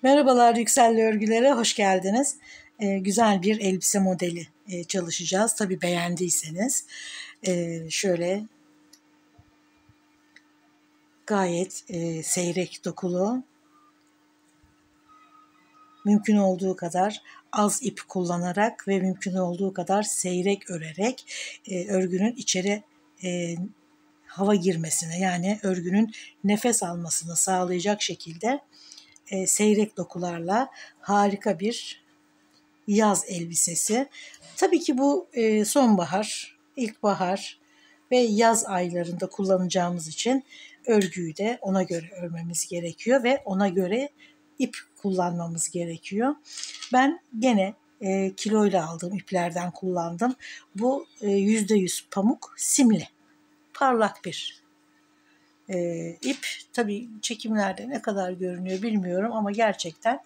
Merhabalar Yükselli Örgülere, hoş geldiniz. Güzel bir elbise modeli çalışacağız. Tabii beğendiyseniz. Şöyle gayet seyrek dokulu, mümkün olduğu kadar az ip kullanarak ve mümkün olduğu kadar seyrek örerek örgünün içeri hava girmesine, yani örgünün nefes almasını sağlayacak şekilde seyrek dokularla harika bir yaz elbisesi. Tabii ki bu sonbahar, ilkbahar ve yaz aylarında kullanacağımız için örgüyü de ona göre örmemiz gerekiyor ve ona göre ip kullanmamız gerekiyor. Ben gene kiloyla aldığım iplerden kullandım. Bu %100 pamuk simli, parlak bir ip. Tabii çekimlerde ne kadar görünüyor bilmiyorum ama gerçekten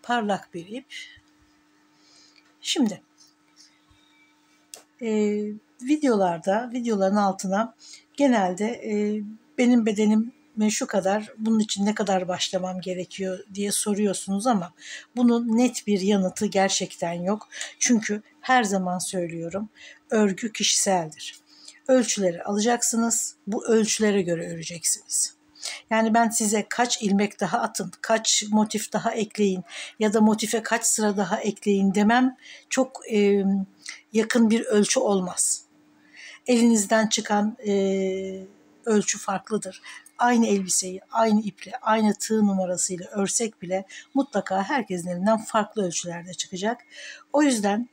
parlak bir ip. Şimdi videoların altına genelde benim bedenim şu kadar, bunun için ne kadar başlamam gerekiyor diye soruyorsunuz ama bunun net bir yanıtı gerçekten yok. Çünkü her zaman söylüyorum, örgü kişiseldir. Ölçüleri alacaksınız, bu ölçülere göre öreceksiniz. Yani ben size kaç ilmek daha atın, kaç motif daha ekleyin ya da motife kaç sıra daha ekleyin demem çok yakın bir ölçü olmaz. Elinizden çıkan ölçü farklıdır. Aynı elbiseyi aynı iple, aynı tığ numarasıyla örsek bile mutlaka herkesin elinden farklı ölçülerde çıkacak. O yüzden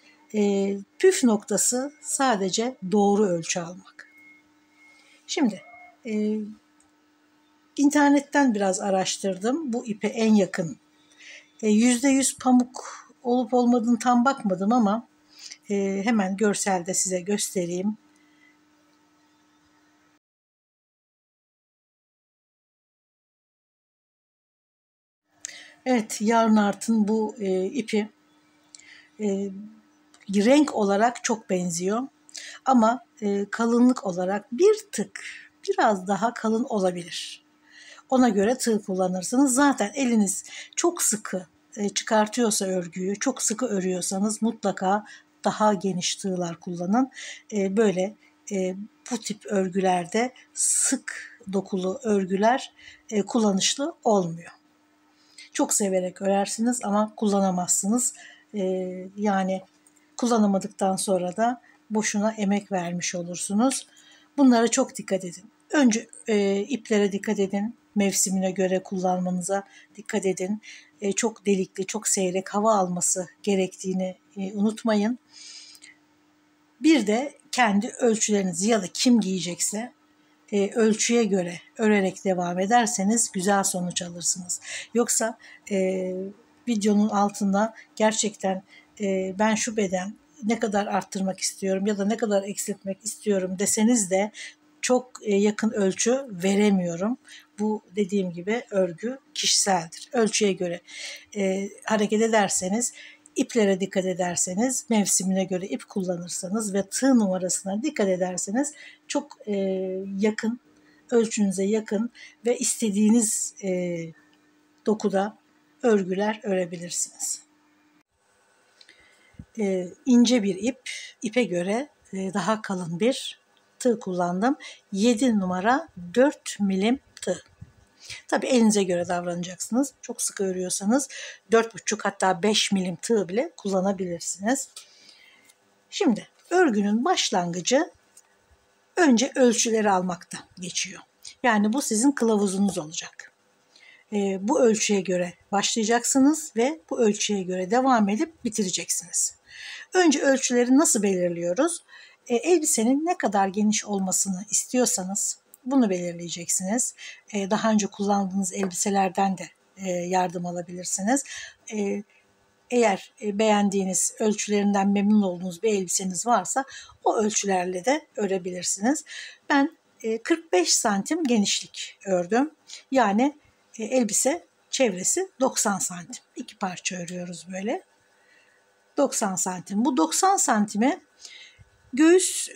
püf noktası sadece doğru ölçü almak. Şimdi İnternetten biraz araştırdım. Bu ipe en yakın %100 pamuk olup olmadığını tam bakmadım ama hemen görselde size göstereyim. Evet, Yarn Art'ın bu ipi e, renk olarak çok benziyor. Ama kalınlık olarak bir tık biraz daha kalın olabilir. Ona göre tığ kullanırsınız. Zaten eliniz çok sıkı çıkartıyorsa örgüyü, çok sıkı örüyorsanız mutlaka daha geniş tığlar kullanın. Böyle bu tip örgülerde sık dokulu örgüler kullanışlı olmuyor. Çok severek örersiniz ama kullanamazsınız. Yani kullanamadıktan sonra da boşuna emek vermiş olursunuz. Bunlara çok dikkat edin. Önce iplere dikkat edin. Mevsimine göre kullanmanıza dikkat edin. Çok delikli, çok seyrek hava alması gerektiğini unutmayın. Bir de kendi ölçülerinizi ya da kim giyecekse ölçüye göre örerek devam ederseniz güzel sonuç alırsınız. Yoksa videonun altında gerçekten ben şu beden ne kadar arttırmak istiyorum ya da ne kadar eksiltmek istiyorum deseniz de çok yakın ölçü veremiyorum. Bu dediğim gibi örgü kişiseldir. Ölçüye göre hareket ederseniz, iplere dikkat ederseniz, mevsimine göre ip kullanırsanız ve tığ numarasına dikkat ederseniz çok yakın, ölçünüze yakın ve istediğiniz dokuda örgüler örebilirsiniz. İnce bir ipe göre daha kalın bir tığ kullandım. 7 numara 4 milim tığ. Tabii elinize göre davranacaksınız. Çok sıkı örüyorsanız 4,5 hatta 5 milim tığ bile kullanabilirsiniz. Şimdi örgünün başlangıcı önce ölçüleri almaktan geçiyor. Yani bu sizin kılavuzunuz olacak. Bu ölçüye göre başlayacaksınız ve bu ölçüye göre devam edip bitireceksiniz. Önce ölçüleri nasıl belirliyoruz? Elbisenin ne kadar geniş olmasını istiyorsanız bunu belirleyeceksiniz. Daha önce kullandığınız elbiselerden de yardım alabilirsiniz. Eğer beğendiğiniz, ölçülerinden memnun olduğunuz bir elbiseniz varsa o ölçülerle de örebilirsiniz. Ben 45 santim genişlik ördüm. Yani elbise çevresi 90 santim. 2 parça örüyoruz böyle. 90 santim. Bu 90 santime göğüs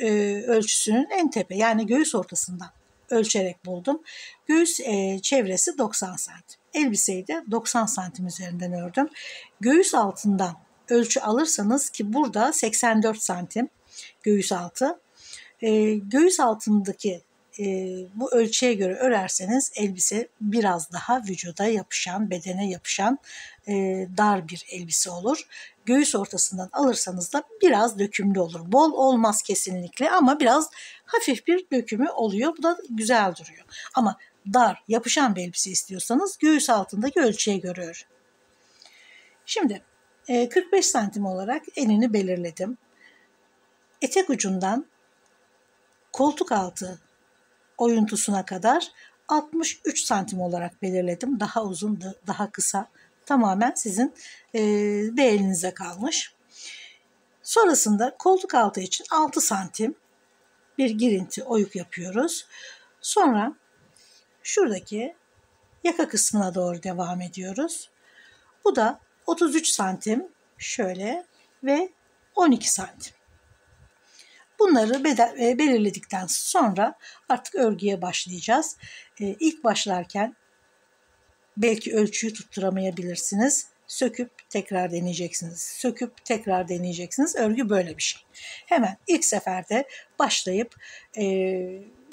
ölçüsünün en tepe, yani göğüs ortasından ölçerek buldum. Göğüs çevresi 90 santim. elbiseyi de 90 santim üzerinden ördüm. Göğüs altından ölçü alırsanız, ki burada 84 santim göğüs altı. Göğüs altındaki bu ölçüye göre örerseniz elbise biraz daha vücuda yapışan, bedene yapışan dar bir elbise olur. Göğüs ortasından alırsanız da biraz dökümlü olur. Bol olmaz kesinlikle ama biraz hafif bir dökümü oluyor. Bu da güzel duruyor. Ama dar, yapışan bir elbise istiyorsanız göğüs altındaki ölçüye göre örün. Şimdi 45 santim olarak enini belirledim. Etek ucundan koltuk altı oyuntusuna kadar 63 santim olarak belirledim. Daha uzun, daha kısa, tamamen sizin beğeninize kalmış. Sonrasında koltuk altı için 6 santim bir girinti oyuk yapıyoruz. Sonra şuradaki yaka kısmına doğru devam ediyoruz. Bu da 33 santim şöyle ve 12 santim. Bunları belirledikten sonra artık örgüye başlayacağız. İlk başlarken belki ölçüyü tutturamayabilirsiniz. Söküp tekrar deneyeceksiniz. Söküp tekrar deneyeceksiniz. Örgü böyle bir şey. Hemen ilk seferde başlayıp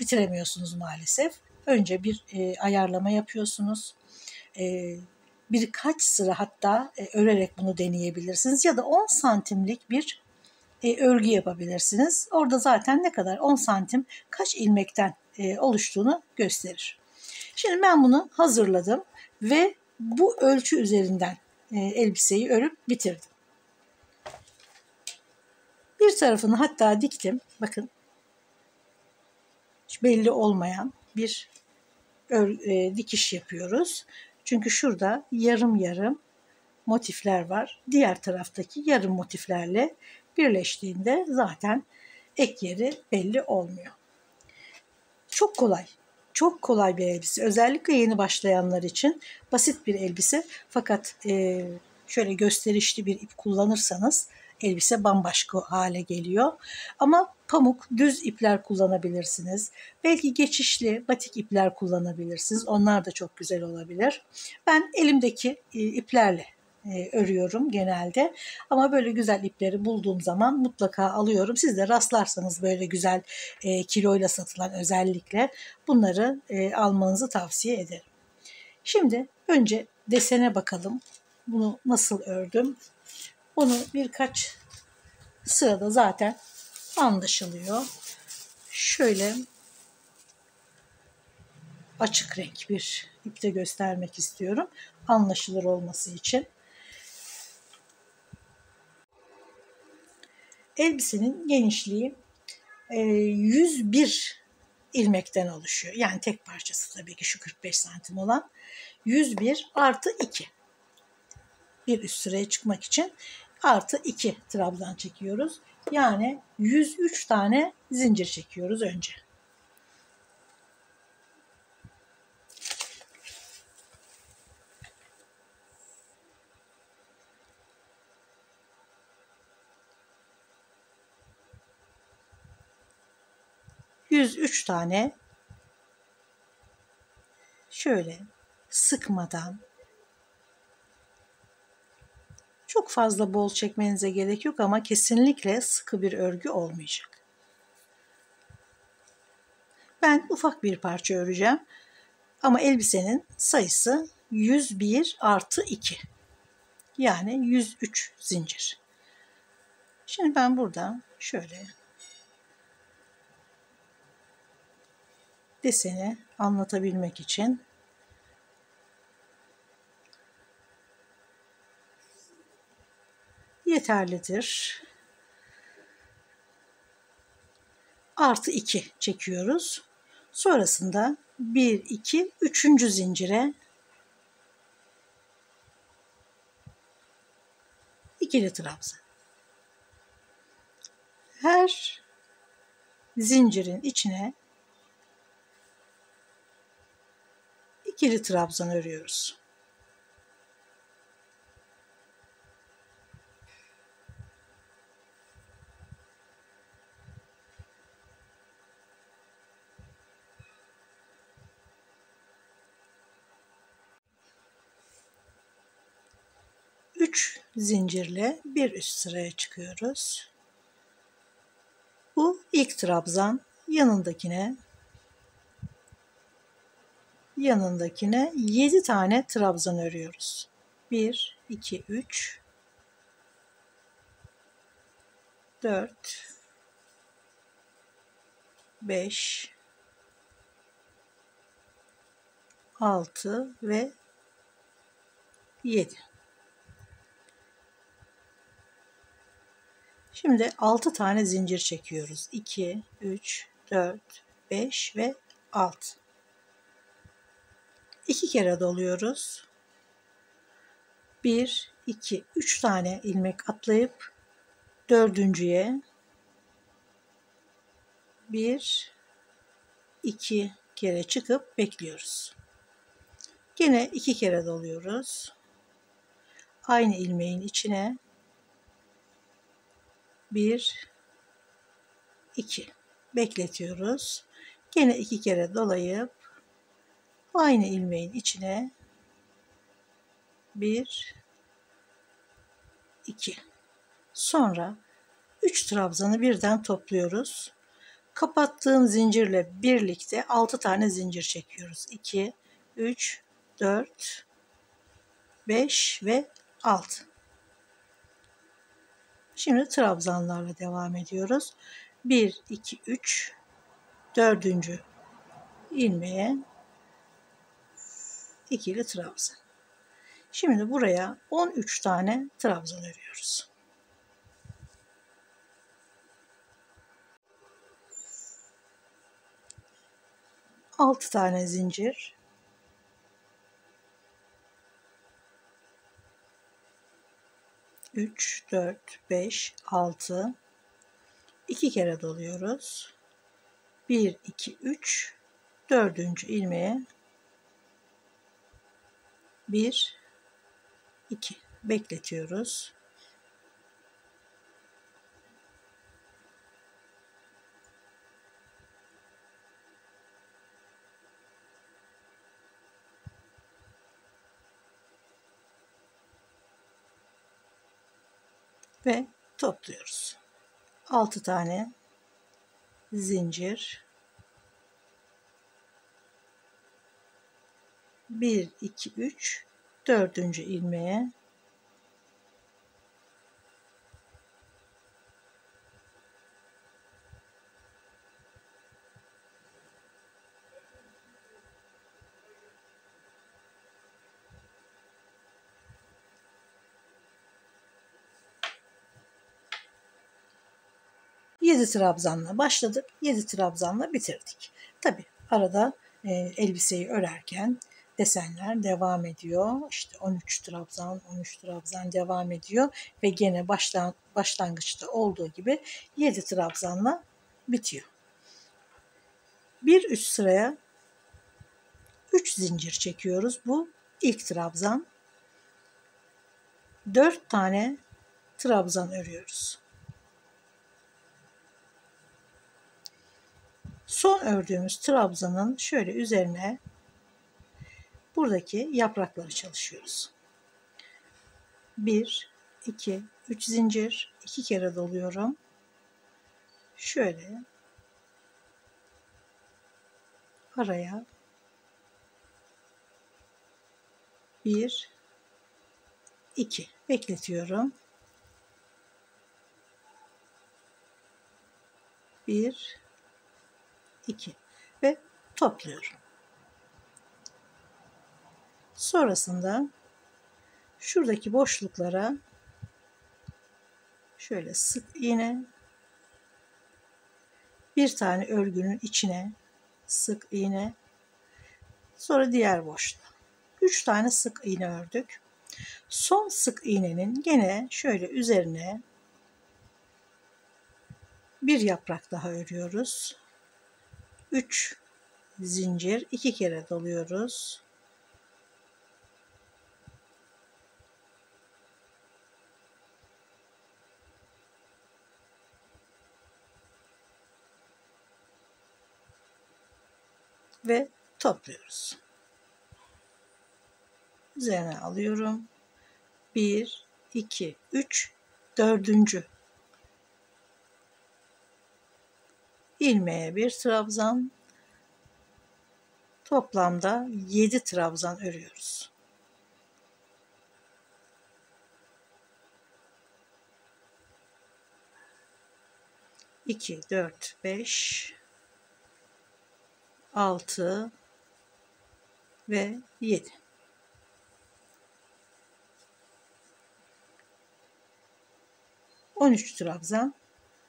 bitiremiyorsunuz maalesef. Önce bir ayarlama yapıyorsunuz. Birkaç sıra hatta örerek bunu deneyebilirsiniz. Ya da 10 santimlik bir örgü yapabilirsiniz. Orada zaten ne kadar 10 santim kaç ilmekten oluştuğunu gösterir. Şimdi ben bunu hazırladım ve bu ölçü üzerinden elbiseyi örüp bitirdim. Bir tarafını hatta diktim. Bakın, hiç belli olmayan bir dikiş yapıyoruz. Çünkü şurada yarım yarım motifler var. Diğer taraftaki yarım motiflerle birleştiğinde zaten ek yeri belli olmuyor. Çok kolay. Çok kolay bir elbise. Özellikle yeni başlayanlar için basit bir elbise. Fakat şöyle gösterişli bir ip kullanırsanız elbise bambaşka hale geliyor. Ama pamuk, düz ipler kullanabilirsiniz. Belki geçişli batik ipler kullanabilirsiniz. Onlar da çok güzel olabilir. Ben elimdeki iplerle örüyorum genelde. Ama böyle güzel ipleri bulduğum zaman mutlaka alıyorum. Siz de rastlarsanız böyle güzel kiloyla satılan özellikle bunları almanızı tavsiye ederim. Şimdi önce desene bakalım. Bunu nasıl ördüm? Bunu birkaç sırada zaten anlaşılıyor. Şöyle açık renk bir ipte göstermek istiyorum. Anlaşılır olması için. Elbisenin genişliği 101 ilmekten oluşuyor. Yani tek parçası tabii ki şu 45 santim olan 101 artı 2. Bir üst sıraya çıkmak için artı 2 trabzan çekiyoruz. Yani 103 tane zincir çekiyoruz önce. ...103 tane şöyle sıkmadan, çok fazla bol çekmenize gerek yok ama kesinlikle sıkı bir örgü olmayacak. Ben ufak bir parça öreceğim ama elbisenin sayısı 101 artı 2. Yani 103 zincir. Şimdi ben burada şöyle deseni anlatabilmek için yeterlidir. Artı 2 çekiyoruz. Sonrasında 1, 2, 3. zincire ikili trabzan. Her zincirin içine ikili trabzan örüyoruz. 3 zincirle bir üst sıraya çıkıyoruz. Bu ilk trabzan. Yanındakine 7 tane trabzan örüyoruz. 1 2 3 4 5 6 ve 7. Şimdi 6 tane zincir çekiyoruz. 2 3 4 5 ve 6. 2 kere doluyoruz. 1 2 3 tane ilmek atlayıp dördüncüye 1 2 kere çıkıp bekliyoruz. Gene 2 kere doluyoruz. Aynı ilmeğin içine 1 2 bekletiyoruz. Gene 2 kere dolayıp aynı ilmeğin içine 1 2. Sonra 3 trabzanı birden topluyoruz. Kapattığım zincirle birlikte 6 tane zincir çekiyoruz. 2 3 4 5 ve 6. Şimdi trabzanlarla devam ediyoruz. 1 2 3 dördüncü ilmeğe ikili trabzan. Şimdi buraya 13 tane trabzan örüyoruz. 6 tane zincir, 3 4 5 6, 2 kere doluyoruz. 1 2 3 dördüncü ilmeğe 1 2 bekletiyoruz. Ve topluyoruz. 6 tane zincir, 1 2 3 dördüncü ilmeğe 7 trabzanla başladık. 7 trabzanla bitirdik. Tabi arada elbiseyi örerken desenler devam ediyor. İşte 13 trabzan, 13 trabzan devam ediyor ve gene başlangıçta olduğu gibi 7 trabzanla bitiyor. Bir üst sıraya 3 zincir çekiyoruz. Bu ilk trabzan. 4 tane trabzan örüyoruz. Son ördüğümüz trabzanın şöyle üzerine buradaki yaprakları çalışıyoruz. 1 2 3 zincir, 2 kere doluyorum. Şöyle araya 1 2 bekletiyorum. 1 2 ve topluyorum. Sonrasında şuradaki boşluklara şöyle sık iğne, bir tane örgünün içine sık iğne, sonra diğer boşluğa 3 tane sık iğne ördük. Son sık iğnenin gene şöyle üzerine bir yaprak daha örüyoruz. 3 zincir, 2 kere doluyoruz. Ve topluyoruz. Üzerine alıyorum. 1 2, 3, dördüncü ilmeğe bir trabzan, toplamda 7 trabzan örüyoruz. 2, 4, 5, 6 ve 7. ...13 trabzan,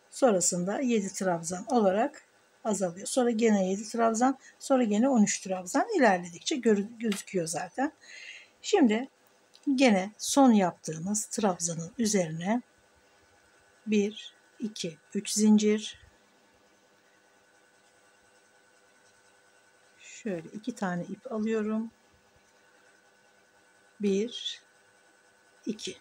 sonrasında 7 trabzan olarak azalıyor. Sonra gene 7 trabzan, sonra gene 13 trabzan ilerledikçe gözüküyor zaten. Şimdi gene son yaptığımız trabzanın üzerine 1, 2, 3 zincir. Şöyle 2 tane ip alıyorum. 1, 2.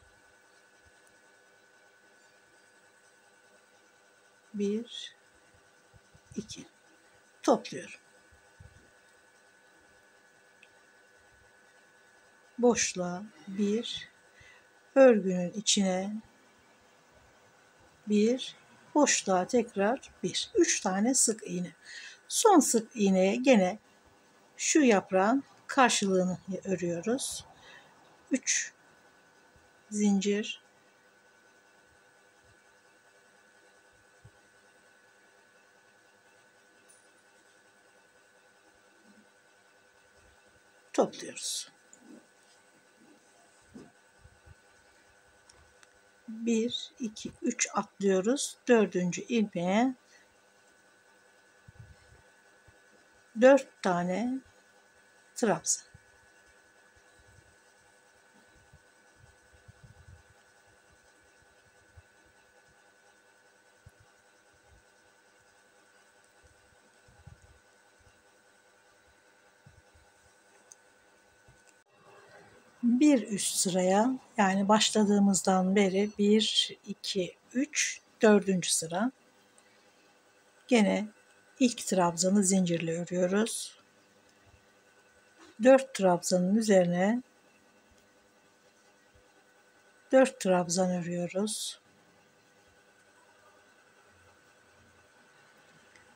1, 2. Topluyorum. Boşluğa 1, örgünün içine 1, boşluğa tekrar 1. 3 tane sık iğne. Son sık iğneye gene şu yaprağın karşılığını örüyoruz. 3 zincir, topluyoruz. 1, 2, 3 atlıyoruz. Dördüncü ilmeğe 4 tane trabzan. Bir üst sıraya, yani başladığımızdan beri 1, 2, 3, 4. sıra. Gene ilk trabzanı zincirle örüyoruz. 4 trabzanın üzerine 4 trabzan örüyoruz.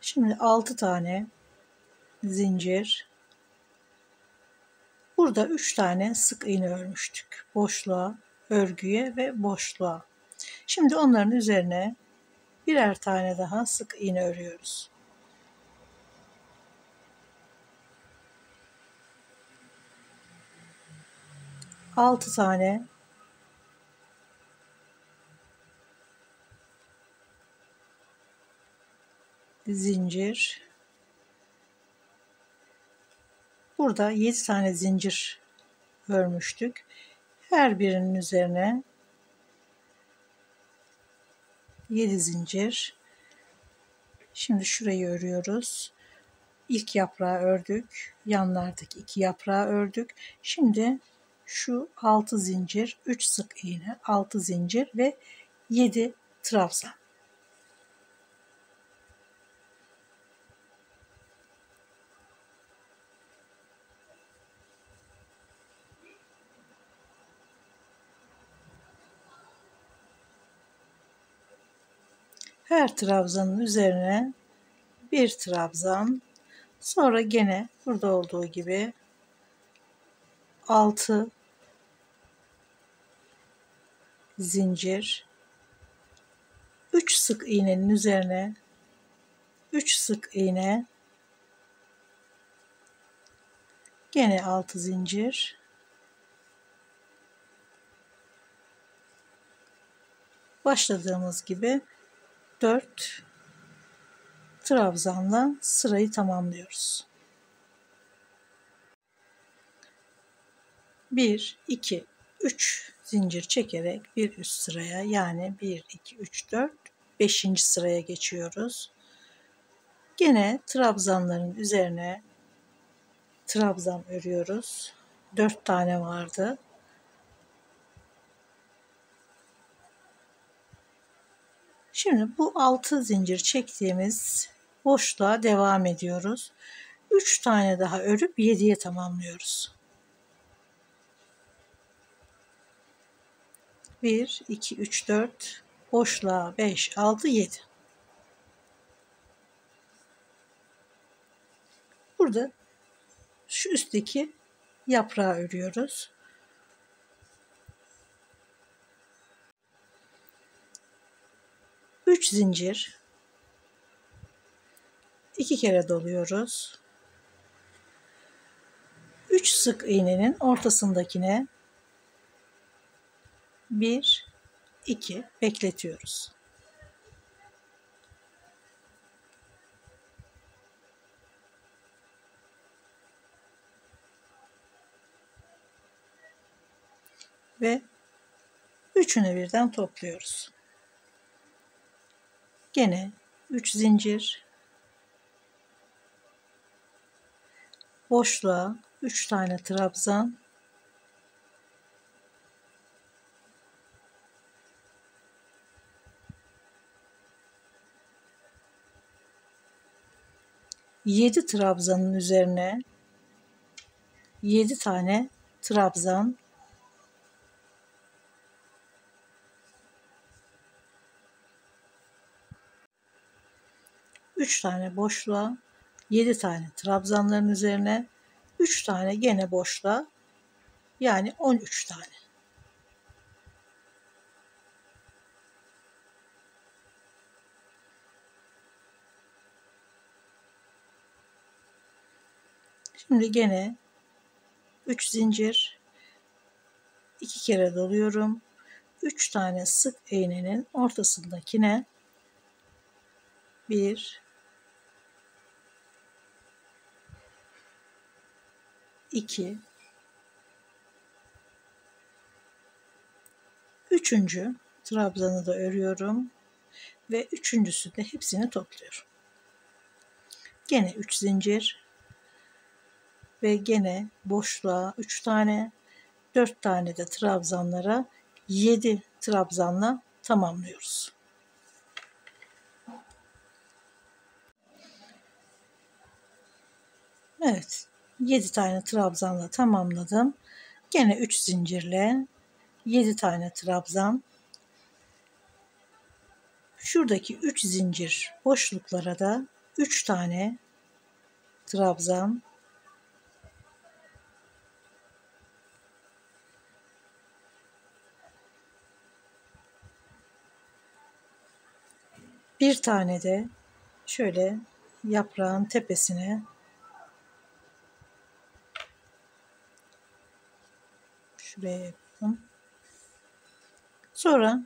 Şimdi 6 tane zincir. Burada 3 tane sık iğne örmüştük. Boşluğa, örgüye ve boşluğa. Şimdi onların üzerine birer tane daha sık iğne örüyoruz. 6 tane zincir. Burada 7 tane zincir örmüştük. Her birinin üzerine 7 zincir. Şimdi şurayı örüyoruz. İlk yaprağı ördük. Yanlardaki 2 yaprağı ördük. Şimdi şu 6 zincir, 3 sık iğne, 6 zincir ve 7 trabzan. Her trabzanın üzerine bir trabzan, sonra gene burada olduğu gibi 6 zincir, 3 sık iğnenin üzerine 3 sık iğne, gene 6 zincir, başladığımız gibi 4 trabzanla sırayı tamamlıyoruz. 1, 2, 3 zincir çekerek bir üst sıraya, yani 1, 2, 3, 4, 5. sıraya geçiyoruz. Gene trabzanların üzerine trabzan örüyoruz. 4 tane vardı. Şimdi bu 6 zincir çektiğimiz boşluğa devam ediyoruz. 3 tane daha örüp 7'ye tamamlıyoruz. 1, 2, 3, 4, boşluğa 5, 6, 7. Burada şu üstteki yaprağı örüyoruz. 3 zincir, 2 kere doluyoruz. 3 sık iğnenin ortasındakine 1, 2 bekletiyoruz. Ve üçünü birden topluyoruz. Gene 3 zincir, boşluğa 3 tane trabzan, 7 trabzanın üzerine 7 tane trabzan, 3 tane boşluğa 7 tane trabzanların üzerine 3 tane gene boşluğa, yani 13 tane. Şimdi gene 3 zincir, 2 kere doluyorum. 3 tane sık iğnenin ortasındakine 1, 2, üçüncü trabzanı da örüyorum ve üçüncüsü de hepsini topluyorum. Gene 3 zincir ve gene boşluğa 3 tane, 4 tane de trabzanlara 7 trabzanla tamamlıyoruz. Evet, 7 tane trabzanla tamamladım. Gene 3 zincirle 7 tane trabzan. Şuradaki 3 zincir boşluklara da 3 tane trabzan, bir tane de şöyle yaprağın tepesine şuraya yapalım. Sonra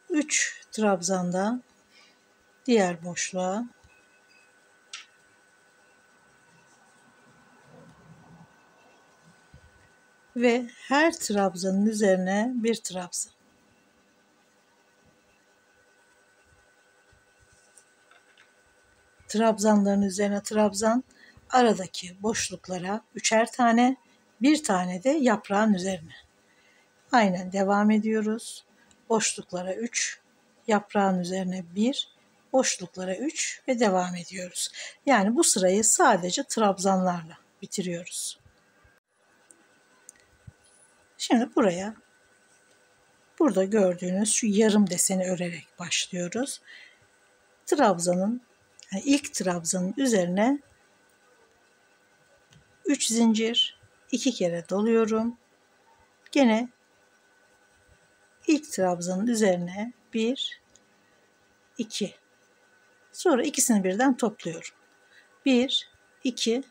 3 trabzanda diğer boşluğa, ve her trabzanın üzerine bir trabzan. Trabzanların üzerine trabzan, aradaki boşluklara üçer tane, bir tane de yaprağın üzerine. Aynen devam ediyoruz. Boşluklara 3, yaprağın üzerine 1, boşluklara 3 ve devam ediyoruz. Yani bu sırayı sadece trabzanlarla bitiriyoruz. Şimdi burada gördüğünüz şu yarım deseni örerek başlıyoruz. İlk trabzanın üzerine 3 zincir, 2 kere doluyorum. Gene ilk trabzanın üzerine 1, 2. Sonra ikisini birden topluyorum. 1, 2,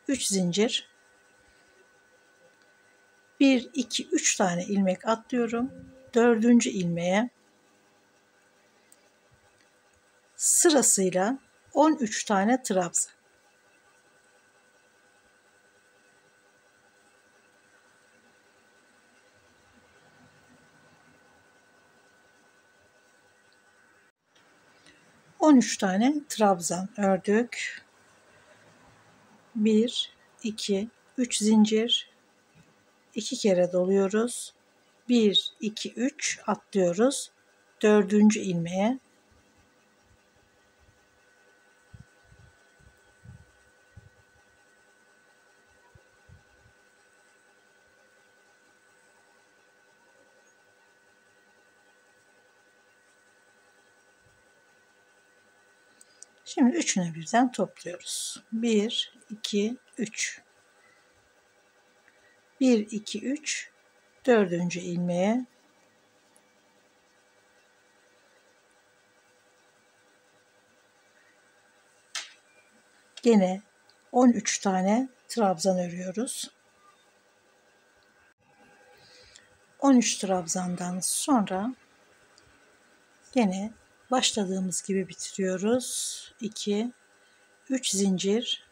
3 zincir. 1, 2, 3 tane ilmek atlıyorum. 4. ilmeğe sırasıyla 13 tane trabzan. Tane trabzan ördük. 1, 2, 3 zincir. 2 kere doluyoruz. 1, 2, 3 atlıyoruz. 4. ilmeğe Şimdi üçünü birden topluyoruz. 1, 2, 3. 1, 2, 3. Dördüncü ilmeğe gene 13 tane trabzan örüyoruz. 13 trabzandan sonra gene başladığımız gibi bitiriyoruz. 2, 3 zincir,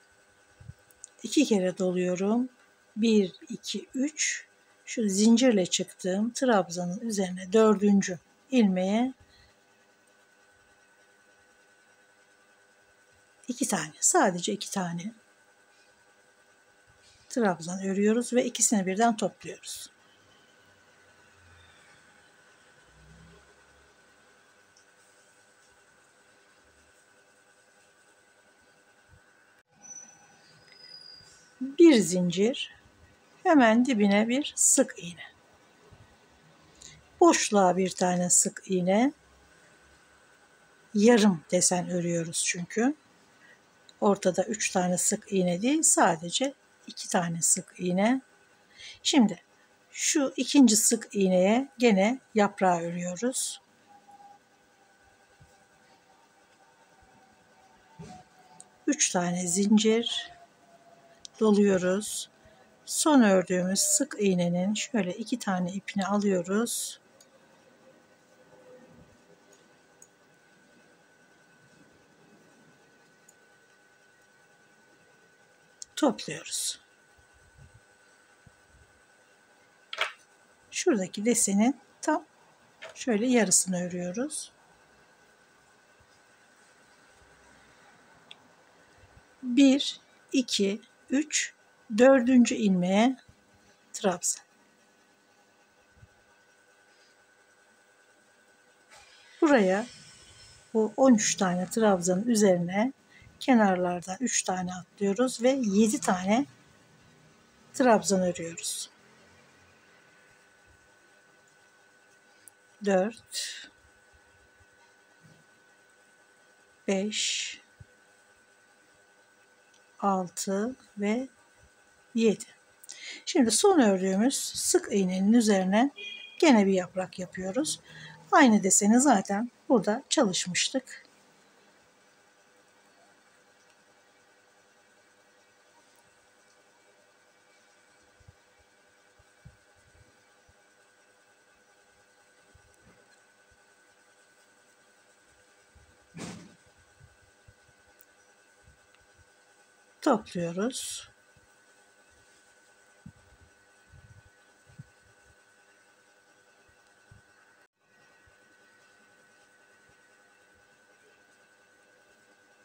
2 kere doluyorum. 1, 2, 3. Şu zincirle çıktığım trabzanın üzerine dördüncü ilmeğe 2 tane, sadece 2 tane trabzan örüyoruz ve ikisini birden topluyoruz. Bir zincir, hemen dibine bir sık iğne. Boşluğa bir tane sık iğne. Yarım desen örüyoruz çünkü. Ortada 3 tane sık iğne değil, sadece 2 tane sık iğne. Şimdi şu ikinci sık iğneye gene yaprağı örüyoruz. Üç tane zincir doluyoruz. Son ördüğümüz sık iğnenin şöyle 2 tane ipini alıyoruz. Topluyoruz. Şuradaki desenin tam şöyle yarısını örüyoruz. 1, 2, 3, 4. ilmeğe trabzan. Buraya bu 13 tane trabzanın üzerine kenarlardan 3 tane atlıyoruz ve 7 tane trabzan örüyoruz. 4, 5, 6 ve 7. Şimdi son ördüğümüz sık iğnenin üzerine gene bir yaprak yapıyoruz. Aynı deseni zaten burada çalışmıştık. Topluyoruz.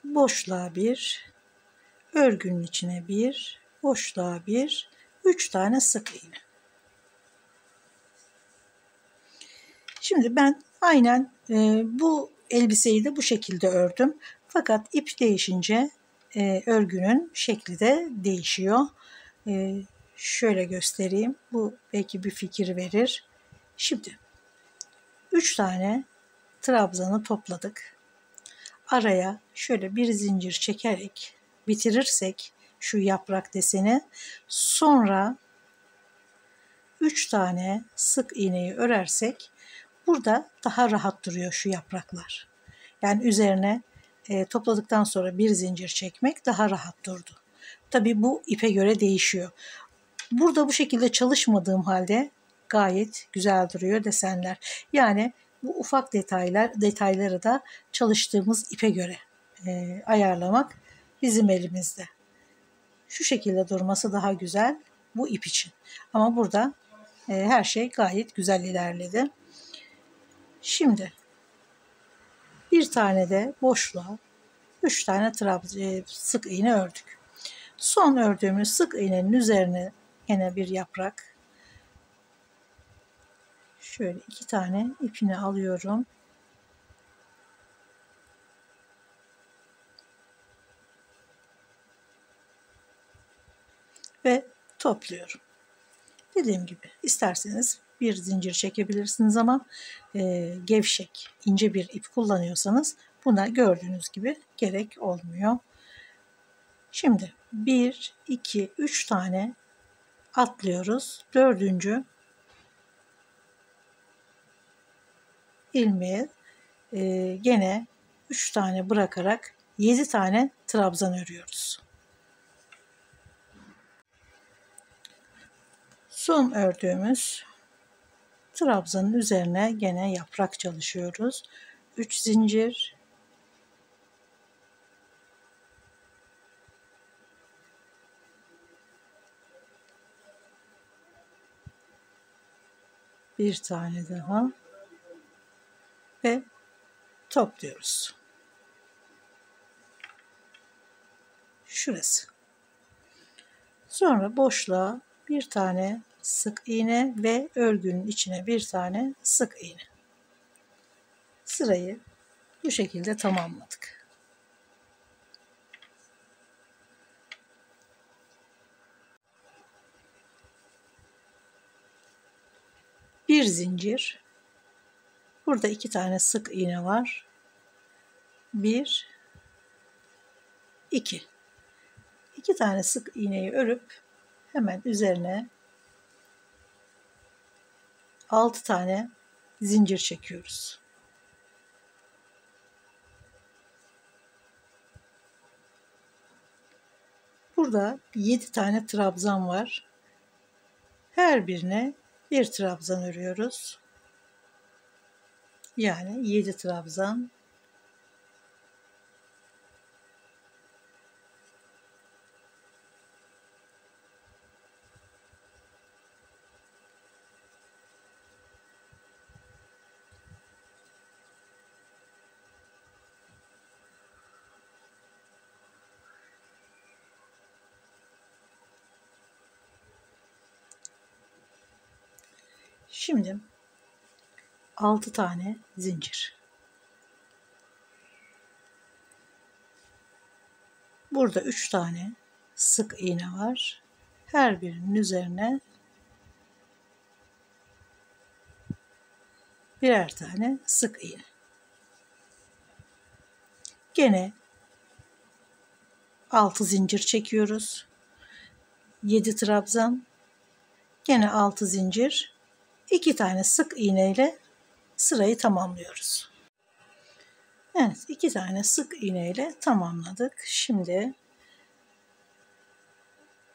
Boşluğa bir, örgünün içine bir, boşluğa bir, 3 tane sık iğne. Şimdi ben aynen bu elbiseyi de bu şekilde ördüm. Fakat ip değişince örgünün şekli de değişiyor. Şöyle göstereyim. Bu belki bir fikir verir. Şimdi 3 tane trabzanı topladık. Araya şöyle bir zincir çekerek bitirirsek şu yaprak deseni, sonra 3 tane sık iğneyi örersek burada daha rahat duruyor şu yapraklar. Yani üzerine topladıktan sonra bir zincir çekmek daha rahat durdu. Tabii bu ipe göre değişiyor. Burada bu şekilde çalışmadığım halde gayet güzel duruyor desenler. Yani bu ufak detayları da çalıştığımız ipe göre ayarlamak bizim elimizde. Şu şekilde durması daha güzel bu ip için. Ama burada her şey gayet güzel ilerledi. Şimdi bir tane de boşluğa 3 tane sık iğne ördük. Son ördüğümüz sık iğnenin üzerine yine bir yaprak. Şöyle 2 tane ipini alıyorum. Ve topluyorum. Dediğim gibi isterseniz bir zincir çekebilirsiniz ama gevşek, ince bir ip kullanıyorsanız Buna gördüğünüz gibi gerek olmuyor. Şimdi 1, 2, 3 tane atlıyoruz. 4. ilmeğe gene 3 tane bırakarak 7 tane trabzan örüyoruz. Son ördüğümüz trabzanın üzerine gene yaprak çalışıyoruz. 3 zincir, bir tane daha ve topluyoruz. Şurası. Sonra boşluğa bir tane sık iğne ve örgünün içine bir tane sık iğne. Sırayı bu şekilde tamamladık. Bir zincir. Burada 2 tane sık iğne var. 1, 2. 2 tane sık iğneyi örüp hemen üzerine 6 tane zincir çekiyoruz. Burada 7 tane trabzan var. Her birine bir trabzan örüyoruz. Yani 7 trabzan. Şimdi 6 tane zincir. Burada 3 tane sık iğne var. Her birinin üzerine birer tane sık iğne. Gene 6 zincir çekiyoruz. 7 trabzan. Gene 6 zincir. 2 tane sık iğne ile sırayı tamamlıyoruz. Evet, 2 tane sık iğne ile tamamladık. Şimdi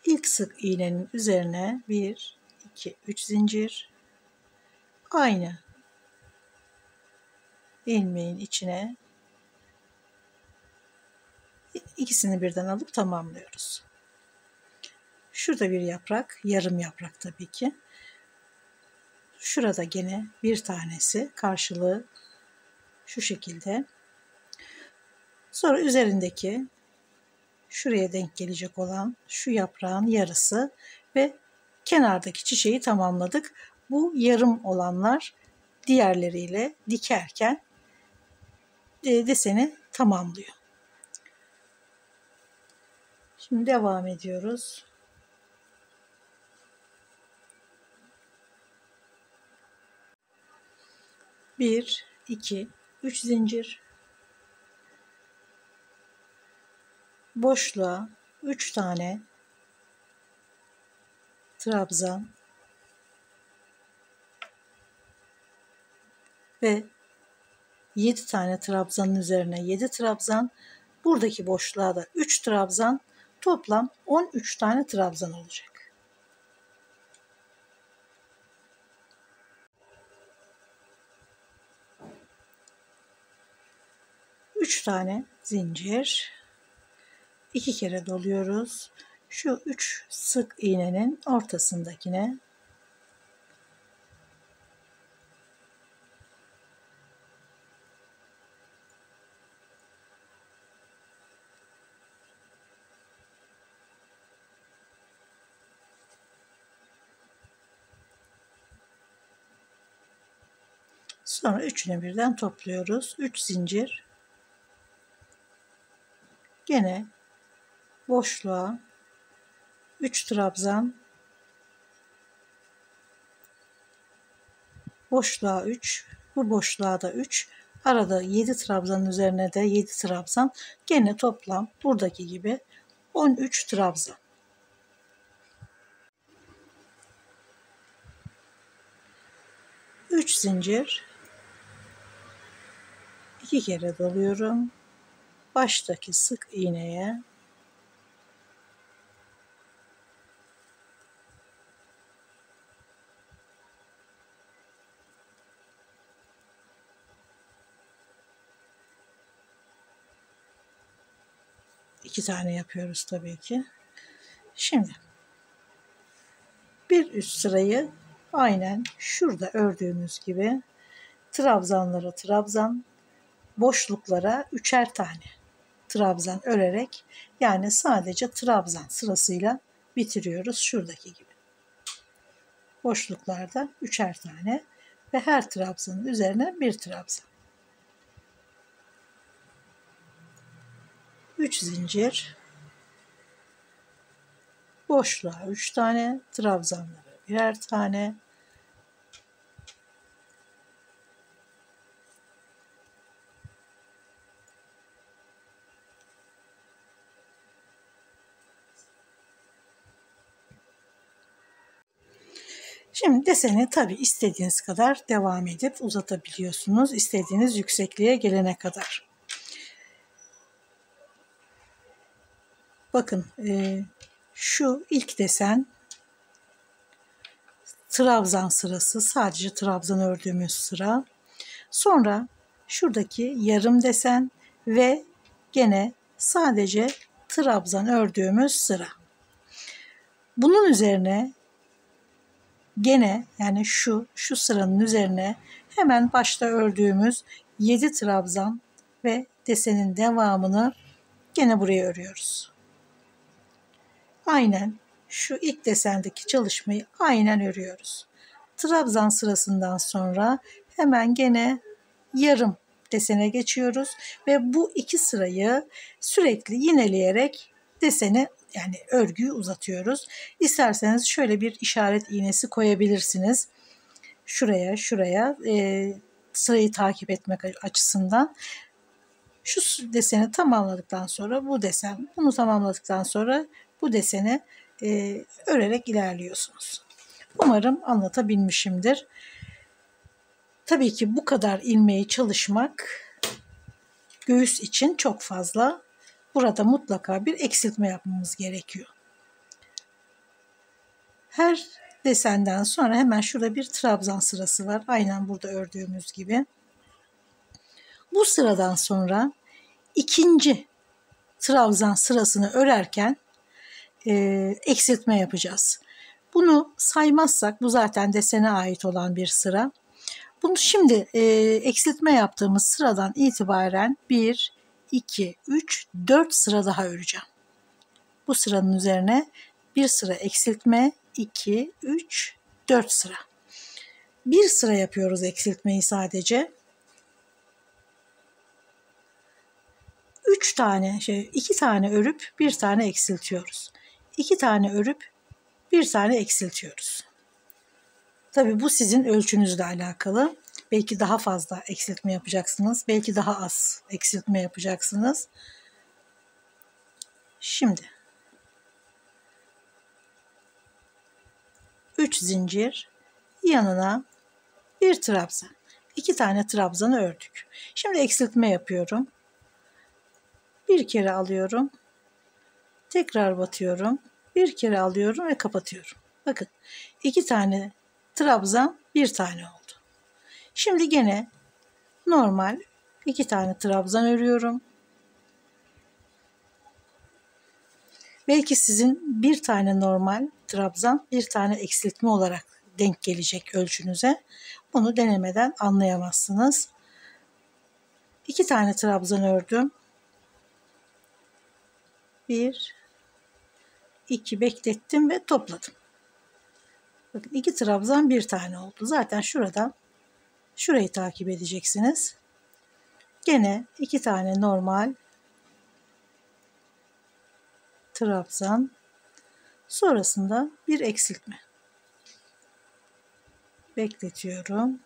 ilk sık iğnenin üzerine 1, 2, 3 zincir. Aynı ilmeğin içine ikisini birden alıp tamamlıyoruz. Şurada bir yaprak, yarım yaprak tabii ki. Şurada gene bir tanesi, karşılığı şu şekilde. Sonra üzerindeki şuraya denk gelecek olan şu yaprağın yarısı ve kenardaki çiçeği tamamladık. Bu yarım olanlar diğerleriyle dikerken deseni tamamlıyor. Şimdi devam ediyoruz. Bir, iki, üç zincir. Boşluğa 3 tane trabzan ve 7 tane trabzanın üzerine 7 trabzan, buradaki boşluğa da 3 trabzan, toplam 13 tane trabzan olacak. 3 tane zincir, 2 kere doluyoruz. Şu 3 sık iğnenin ortasındakine sonra üçünü birden topluyoruz. 3 zincir, gene boşluğa 3 trabzan, boşluğa 3, bu boşluğa da 3, Arada 7 trabzanın üzerine de 7 trabzan. Gene toplam buradaki gibi 13 trabzan. 3 zincir, 2 kere doluyorum. Baştaki sık iğneye iki tane yapıyoruz tabii ki. Şimdi bir üst sırayı aynen şurada ördüğümüz gibi trabzanlara trabzan, boşluklara üçer tane trabzan örerek, yani sadece trabzan sırasıyla bitiriyoruz şuradaki gibi. Boşluklarda üçer tane ve her trabzanın üzerine bir trabzan. 3 zincir, boşluğa 3 tane, trabzanlara birer tane. Şimdi deseni tabii istediğiniz kadar devam edip uzatabiliyorsunuz, istediğiniz yüksekliğe gelene kadar. Bakın şu ilk desen trabzan sırası, sadece trabzan ördüğümüz sıra. Sonra şuradaki yarım desen ve gene sadece trabzan ördüğümüz sıra. Bunun üzerine gene, yani şu sıranın üzerine hemen başta ördüğümüz 7 trabzan ve desenin devamını gene buraya örüyoruz. Aynen şu ilk desendeki çalışmayı aynen örüyoruz. Trabzan sırasından sonra hemen gene yarım desene geçiyoruz ve bu iki sırayı sürekli yineleyerek deseni, yani örgüyü uzatıyoruz. İsterseniz şöyle bir işaret iğnesi koyabilirsiniz. Şuraya sırayı takip etmek açısından. Şu deseni tamamladıktan sonra bu desen, bunu tamamladıktan sonra bu deseni örerek ilerliyorsunuz. Umarım anlatabilmişimdir. Tabii ki bu kadar ilmeği çalışmak göğüs için çok fazla. Burada mutlaka bir eksiltme yapmamız gerekiyor. Her desenden sonra hemen şurada bir trabzan sırası var. Aynen burada ördüğümüz gibi. Bu sıradan sonra ikinci trabzan sırasını örerken eksiltme yapacağız. Bunu saymazsak bu zaten desene ait olan bir sıra. Bunu şimdi eksiltme yaptığımız sıradan itibaren 1, 2, 3, 4 sıra daha öreceğim. Bu sıranın üzerine bir sıra eksiltme, 2, 3, 4 sıra. Bir sıra yapıyoruz eksiltmeyi sadece. 2 tane örüp bir tane eksiltiyoruz. 2 tane örüp bir tane eksiltiyoruz. Tabii bu sizin ölçünüzle alakalı. Belki daha fazla eksiltme yapacaksınız. Belki daha az eksiltme yapacaksınız. Şimdi 3 zincir, yanına bir trabzan. 2 tane trabzanı ördük. Şimdi eksiltme yapıyorum. Bir kere alıyorum. Tekrar batıyorum. Bir kere alıyorum ve kapatıyorum. Bakın 2 tane trabzan, bir tane oldu. Şimdi gene normal 2 tane trabzan örüyorum. Belki sizin bir tane normal trabzan, bir tane eksiltme olarak denk gelecek ölçünüze. Bunu denemeden anlayamazsınız. 2 tane trabzan ördüm. 1, 2 beklettim ve topladım. Bakın 2 trabzan bir tane oldu. Zaten şurayı takip edeceksiniz. Gene 2 tane normal trabzan, sonrasında bir eksiltme. Bekletiyorum.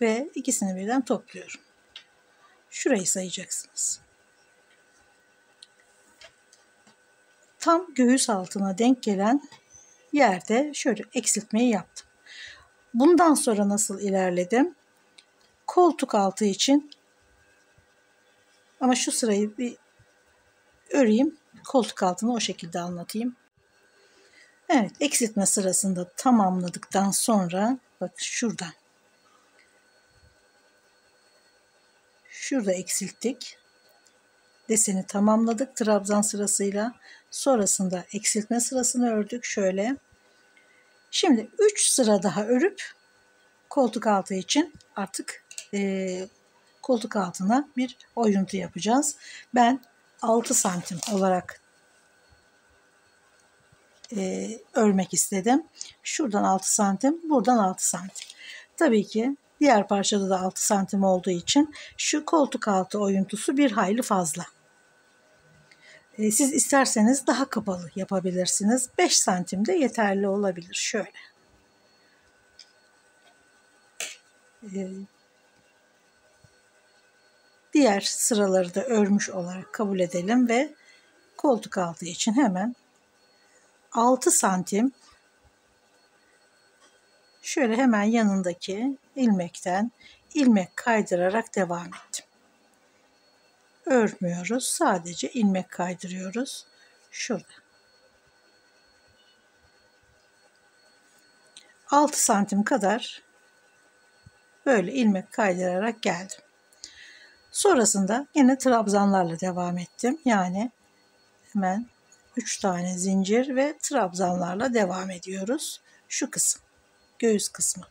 ve ikisini birden topluyorum. Şurayı sayacaksınız. Tam göğüs altına denk gelen yerde şöyle eksiltmeyi yaptım. Bundan sonra nasıl ilerledim? Koltuk altı için, ama şu sırayı bir öreyim. Koltuk altını o şekilde anlatayım. Evet, eksiltme sırasında tamamladıktan sonra bak şurada eksilttik. Deseni tamamladık trabzan sırasıyla. Sonrasında eksiltme sırasını ördük şöyle. Şimdi 3 sıra daha örüp koltuk altı için artık koltuk altına bir oyuntu yapacağız. Ben 6 santim olarak örmek istedim. Şuradan 6 santim, buradan 6 santim. Tabii ki diğer parçada da 6 santim olduğu için şu koltuk altı oyuntusu bir hayli fazla. Siz isterseniz daha kapalı yapabilirsiniz. 5 santim de yeterli olabilir. Şöyle. Diğer sıraları da örmüş olarak kabul edelim ve koltuk altı için hemen 6 santim şöyle hemen yanındaki ilmekten ilmek kaydırarak devam ettim. Örmüyoruz. Sadece ilmek kaydırıyoruz. Şurada. 6 santim kadar böyle ilmek kaydırarak geldim. Sonrasında yine trabzanlarla devam ettim. Yani hemen 3 tane zincir ve trabzanlarla devam ediyoruz. Şu kısım, göğüs kısmı,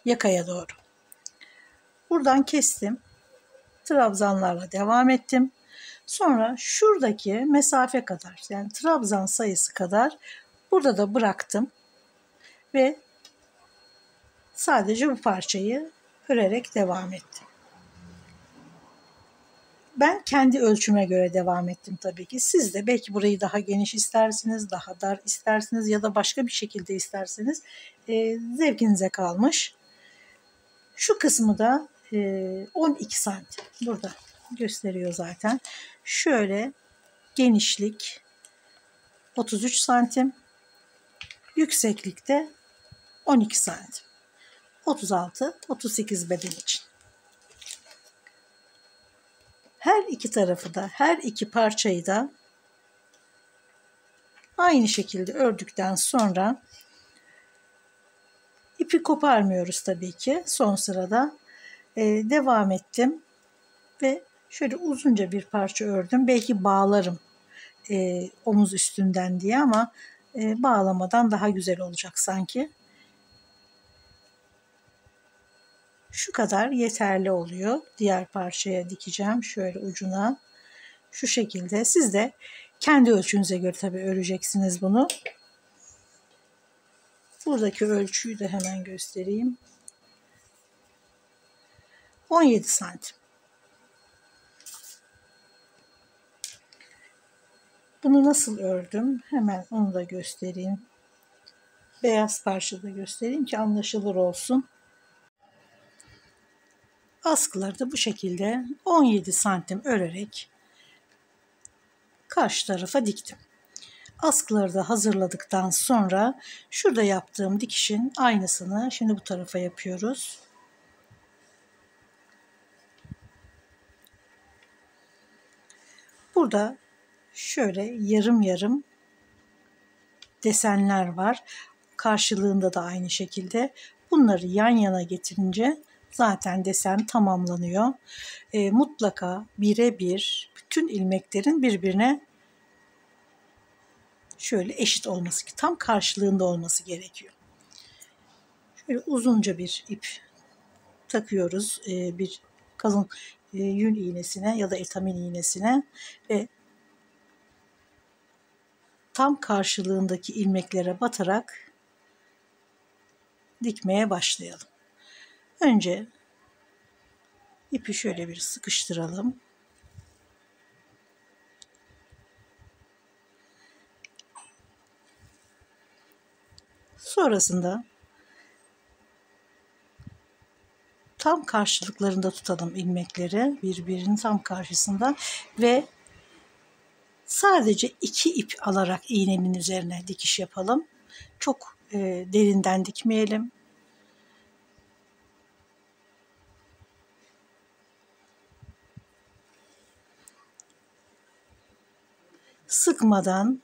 yakaya doğru. Buradan kestim. Trabzanlarla devam ettim. Sonra şuradaki mesafe kadar, yani trabzan sayısı kadar burada da bıraktım ve sadece bu parçayı örerek devam ettim. Ben kendi ölçüme göre devam ettim tabii ki. Siz de belki burayı daha geniş istersiniz, daha dar istersiniz ya da başka bir şekilde isterseniz zevkinize kalmış. Şu kısmı da 12 santim. Burada gösteriyor zaten. Şöyle genişlik 33 santim. Yükseklikte 12 santim. 36-38 beden için. Her iki tarafı da, her iki parçayı da aynı şekilde ördükten sonra ipi koparmıyoruz tabii ki. Son sırada devam ettim ve şöyle uzunca bir parça ördüm. Belki bağlarım omuz üstünden diye, ama bağlamadan daha güzel olacak sanki. Şu kadar yeterli oluyor. Diğer parçaya dikeceğim şöyle ucuna. Şu şekilde. Siz de kendi ölçünüze göre tabii öreceksiniz bunu. Buradaki ölçüyü de hemen göstereyim. 17 santim. Bunu nasıl ördüm? Hemen onu da göstereyim. Beyaz parçada göstereyim ki anlaşılır olsun. Askıları da bu şekilde 17 santim örerek karşı tarafa diktim. Askıları da hazırladıktan sonra şurada yaptığım dikişin aynısını şimdi bu tarafa yapıyoruz. Burada şöyle yarım yarım desenler var. Karşılığında da aynı şekilde. Bunları yan yana getirince zaten desen tamamlanıyor. Mutlaka birebir bütün ilmeklerin birbirine şöyle eşit olması, tam karşılığında olması gerekiyor. Şöyle uzunca bir ip takıyoruz bir kalın yün iğnesine ya da etamin iğnesine ve tam karşılığındaki ilmeklere batarak dikmeye başlayalım. Önce ipi şöyle bir sıkıştıralım. Sonrasında tam karşılıklarında tutalım ilmekleri, birbirinin tam karşısında ve sadece 2 ip alarak iğnenin üzerine dikiş yapalım. Çok derinden dikmeyelim. Sıkmadan,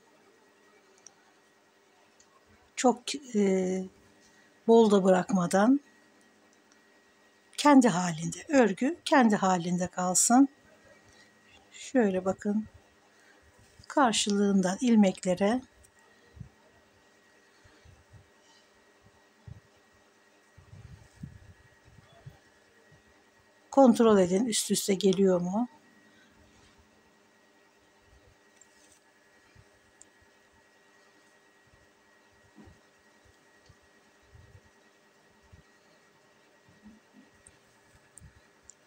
çok bol da bırakmadan, kendi halinde, örgü kendi halinde kalsın. Şöyle bakın, karşılığından ilmeklere kontrol edin, üst üste geliyor mu?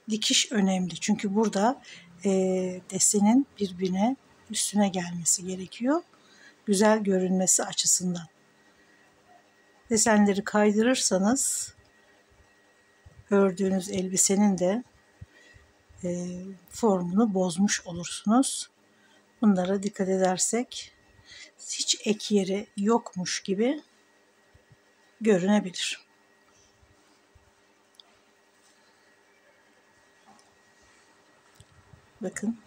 Dikiş önemli çünkü burada desenin birbirine üstüne gelmesi gerekiyor. Güzel görünmesi açısından. Desenleri kaydırırsanız ördüğünüz elbisenin de formunu bozmuş olursunuz. Bunlara dikkat edersek hiç ek yeri yokmuş gibi görünebilir. Bakın,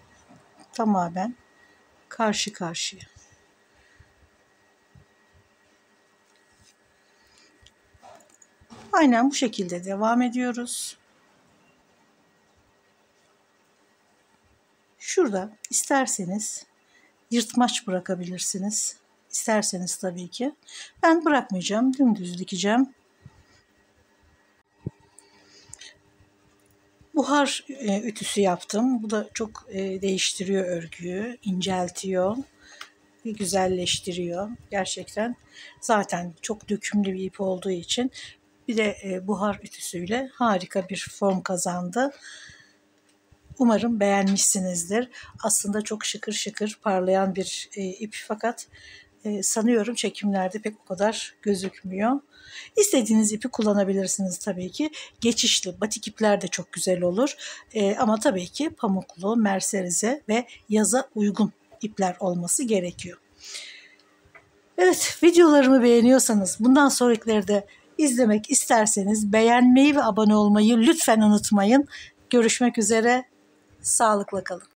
tamamen karşı karşıya. Aynen bu şekilde devam ediyoruz. Şurada isterseniz yırtmaç bırakabilirsiniz. İsterseniz tabii ki. Ben bırakmayacağım. Dümdüz dikeceğim. Buhar ütüsü yaptım. Bu da çok değiştiriyor örgüyü, inceltiyor, güzelleştiriyor. Gerçekten zaten çok dökümlü bir ip olduğu için bir de buhar ütüsüyle harika bir form kazandı. Umarım beğenmişsinizdir. Aslında çok şıkır şıkır parlayan bir ip fakat sanıyorum çekimlerde pek o kadar gözükmüyor. İstediğiniz ipi kullanabilirsiniz tabii ki. Geçişli batik ipler de çok güzel olur. Ama tabii ki pamuklu, merserize ve yaza uygun ipler olması gerekiyor. Evet, videolarımı beğeniyorsanız, bundan sonrakileri de izlemek isterseniz beğenmeyi ve abone olmayı lütfen unutmayın. Görüşmek üzere, sağlıkla kalın.